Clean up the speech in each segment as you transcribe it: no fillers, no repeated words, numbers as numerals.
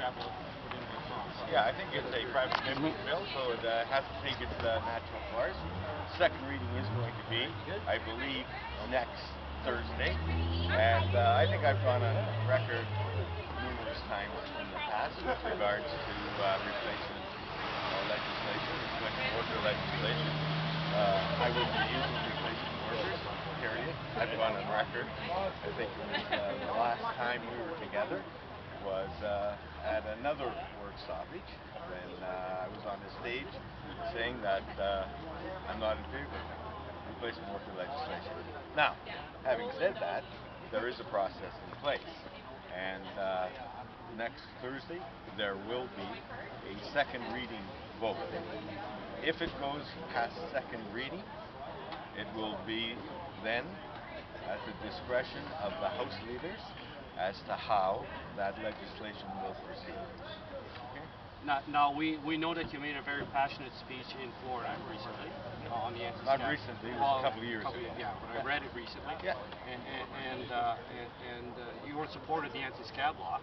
anti-scab bill put in by France. Yeah, I think it's a private member's bill, so it has to take its natural course. Second reading is going to be, I believe, next Thursday, and I think I've gone on record numerous times in the past with regards to replacement legislation, replacement worker legislation. I will be using replacement workers, period. I've gone on record. I think it was the last time we were together was at another work stoppage when I was on the stage saying that I'm not in favor of replacement worker legislation. Now, having said that, there is a process in place, and next Thursday there will be a second reading vote. If it goes past second reading, it will be then at the discretion of the House leaders as to how that legislation will proceed. Okay? Now we know that you made a very passionate speech in Florida recently on the anti-scab. Not recently, it was a couple of years ago. Yeah, but I read it recently. Yeah. And you were supported the anti-scab law.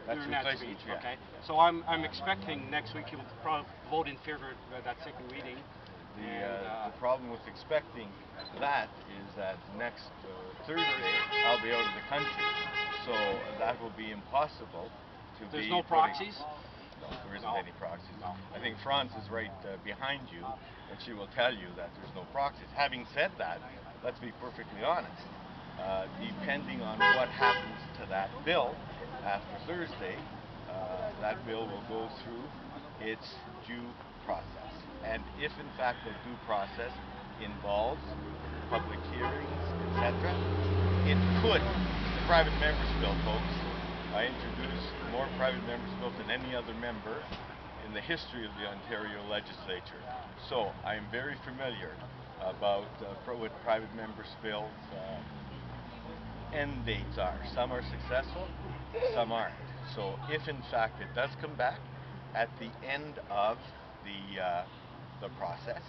That's during that replacement, speech. yeah. Okay. So I'm expecting next week you'll probably vote in favor of that second reading. The problem with expecting that is that next Thursday I'll be out of the country, so that will be impossible to There's be. no proxies? No, there isn't No. any proxies. No. I think France is right behind you, and she will tell you that there's no proxies. Having said that, let's be perfectly honest. Depending on what happens to that bill after Thursday, that bill will go through its due process. And if in fact the due process involves public hearings, etc., it could. The private members bill, folks. I introduced more private members bills than any other member in the history of the Ontario legislature. So I am very familiar about what private members bills end dates are. Some are successful, some aren't. So if in fact it does come back at the end of the process,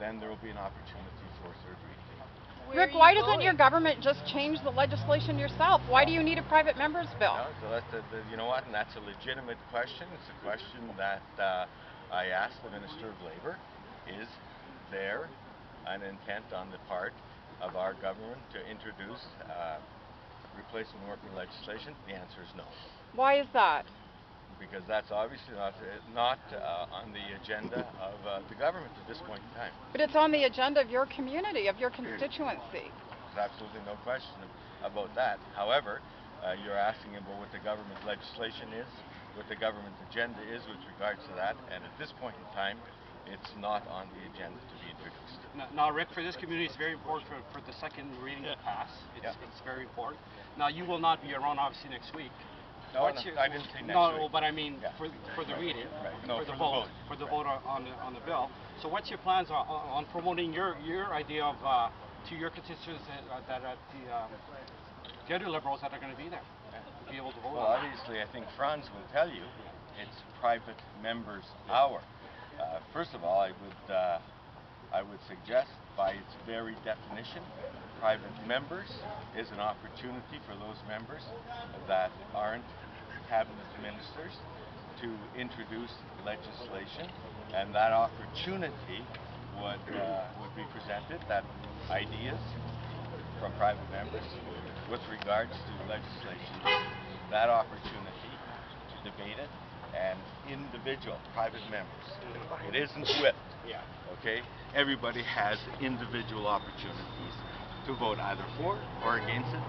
then there will be an opportunity for third reading. Rick, why doesn't your government just change the legislation yourself? Why do you need a private member's bill? No, so that's you know what, and that's a legitimate question. It's a question that I asked the Minister of Labour. Is there an intent on the part of our government to introduce replacement worker legislation? The answer is no. Why is that? Because that's obviously not on the agenda of the government at this point in time. But it's on the agenda of your community, of your constituency. There's absolutely no question about that. However, you're asking about what the government legislation is, what the government agenda is with regards to that, and at this point in time, it's not on the agenda to be introduced. Now, Rick, for this community, it's very important for the second reading to pass. It's very important. Now, you will not be around, obviously, next week. No, I didn't say next week. No, but I mean for the reading, for the vote on the bill. So, what's your plans on promoting your idea of to your constituents that the other Liberals that are going to be there to be able to vote? Well, obviously, I think Franz will tell you it's private members' hour. First of all, I would suggest, by its very definition, private members is an opportunity for those members that aren't cabinet ministers to introduce legislation, and that opportunity would be presented, that ideas from private members with regards to legislation, that opportunity to debate it, and individual private members. It isn't whipped. Okay? Everybody has individual opportunities to vote either for or against it.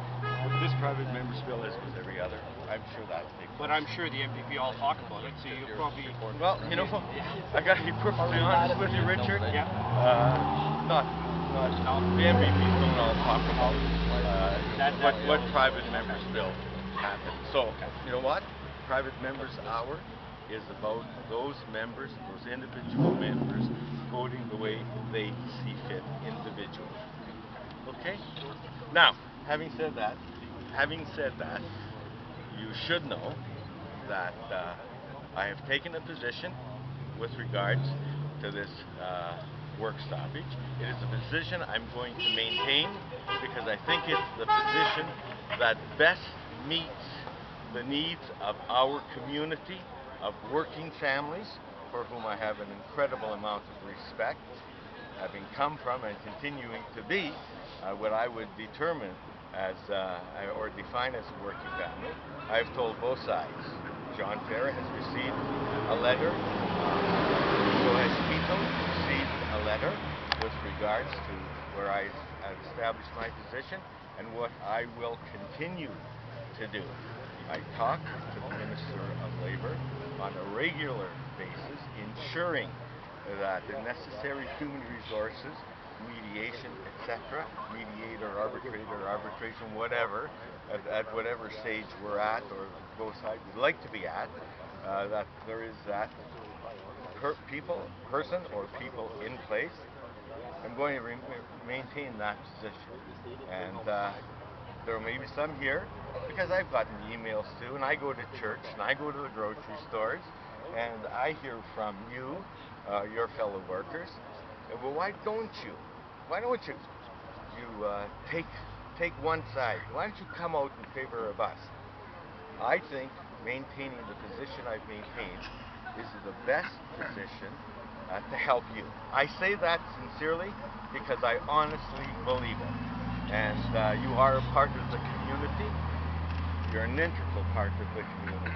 This private members bill is with every other. I'm sure that'll take place. But I'm sure the MPP all talk about it, so you'll probably... Well, you know, I got to be perfectly honest with you, Richard. Yeah. No. The MPPs don't all talk about what private members bill happened. So, you know what? Private members hour is about those members, those individual members, voting the way they see fit individually. Okay? Now, having said that, you should know that I have taken a position with regards to this work stoppage. It is a position I'm going to maintain because I think it's the position that best meets the needs of our community, of working families, for whom I have an incredible amount of respect, having come from and continuing to be what I would determine as, or define as a working family. I've told both sides. John Farah has received a letter. So has Quito received a letter with regards to where I have established my position and what I will continue to do. I talk to the Minister of Labour on a regular basis, ensuring that the necessary human resources, mediation, etc., mediator, arbitrator, arbitration, whatever, at whatever stage we're at or both sides would like to be at, that there is that person or people in place. I'm going to maintain that position. And there may be some here, because I've gotten emails too, and I go to church, and I go to the grocery stores, and I hear from you, your fellow workers, well, why don't you take one side? Why don't you come out in favor of us? I think maintaining the position I've maintained is the best position to help you. I say that sincerely because I honestly believe it. And you are a part of the community. You're an integral part of the community.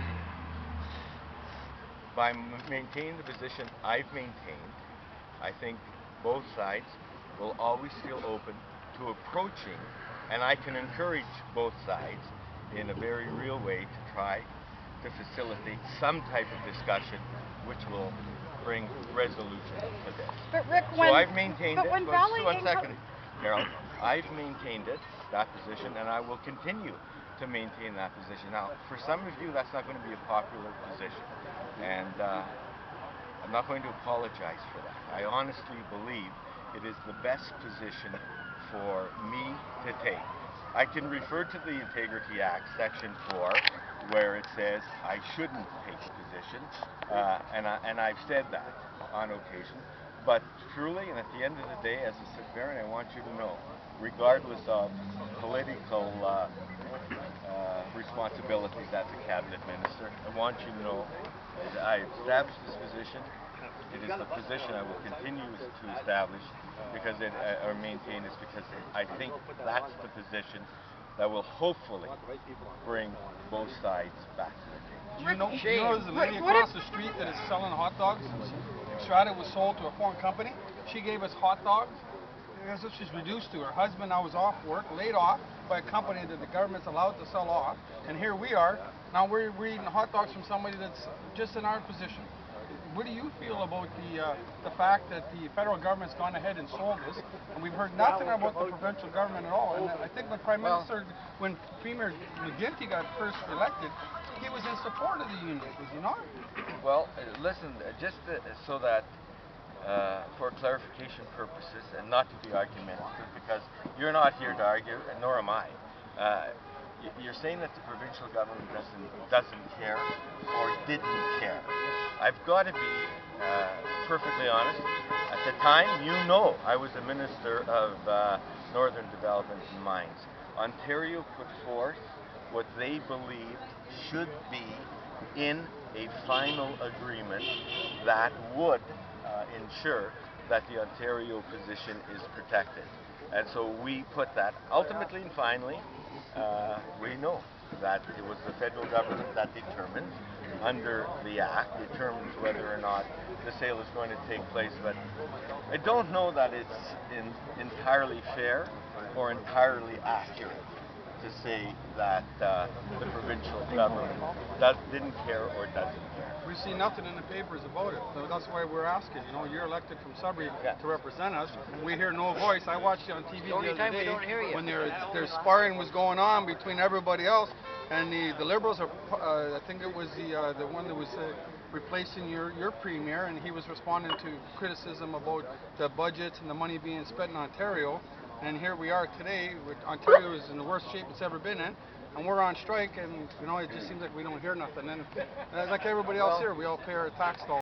By maintaining the position I've maintained, I think both sides will always feel open to approaching, and I can encourage both sides in a very real way to try to facilitate some type of discussion which will bring resolution to this. But Rick, so I've maintained it. Just one second, Carol. I've maintained it, that position, and I will continue to maintain that position. Now, for some of you, that's not going to be a popular position, and I'm not going to apologize for that. I honestly believe it is the best position for me to take. I can refer to the Integrity Act, Section 4, where it says I shouldn't take a position, and I've said that on occasion. But truly, and at the end of the day, as a citoyen, I want you to know, regardless of political responsibilities as a cabinet minister, I want you to know that I established this position. It is the position I will continue to establish or maintain is because I think that's the position that will hopefully bring both sides back to the table. You know there's a lady across the street that is selling hot dogs. Strata was sold to a foreign company. She gave us hot dogs. That's what she's reduced to. Her husband now is off work, laid off by a company that the government's allowed to sell off. And here we are. Now we're eating hot dogs from somebody that's just in our position. What do you feel about the fact that the federal government's gone ahead and sold this, and we've heard nothing about the provincial government at all? And I think when when Premier McGuinty got first elected, he was in support of the unions, was he not? Well, listen, just so that for clarification purposes, and not to be argumentative, because you're not here to argue, and nor am I. You're saying that the provincial government doesn't care or didn't care. I've got to be perfectly honest. At the time, I was the Minister of Northern Development and Mines. Ontario put forth what they believed should be in a final agreement that would ensure that the Ontario position is protected. And so we put that ultimately and finally. We know that it was the federal government that determined, under the Act, determines whether or not the sale is going to take place. But I don't know that it's entirely fair or entirely accurate to say that the provincial government didn't care or doesn't care. We see nothing in the papers about it, so that's why we're asking. You know, you're elected from Sudbury to represent us. We hear no voice. I watched it on TV the other day when their sparring was going on between everybody else, and the Liberals are. I think it was the one that was replacing your premier, and he was responding to criticism about the budgets and the money being spent in Ontario. And here we are today. Ontario is in the worst shape it's ever been in, and we're on strike. And you know, it just seems like we don't hear nothing. And like everybody else here, we all pay our tax dollars.